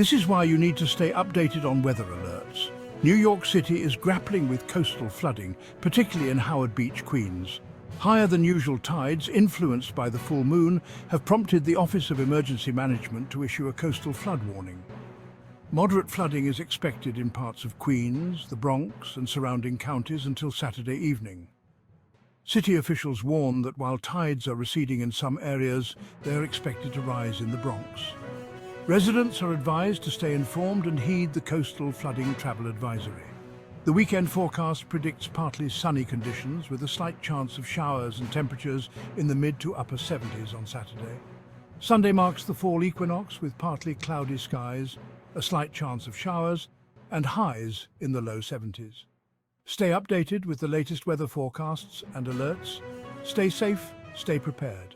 This is why you need to stay updated on weather alerts. New York City is grappling with coastal flooding, particularly in Howard Beach, Queens. Higher than usual tides, influenced by the full moon, have prompted the Office of Emergency Management to issue a coastal flood warning. Moderate flooding is expected in parts of Queens, the Bronx, and surrounding counties until Saturday evening. City officials warn that while tides are receding in some areas, they are expected to rise in the Bronx. Residents are advised to stay informed and heed the coastal flooding travel advisory. The weekend forecast predicts partly sunny conditions with a slight chance of showers and temperatures in the mid to upper 70s on Saturday. Sunday marks the fall equinox with partly cloudy skies, a slight chance of showers, and highs in the low 70s. Stay updated with the latest weather forecasts and alerts. Stay safe, stay prepared.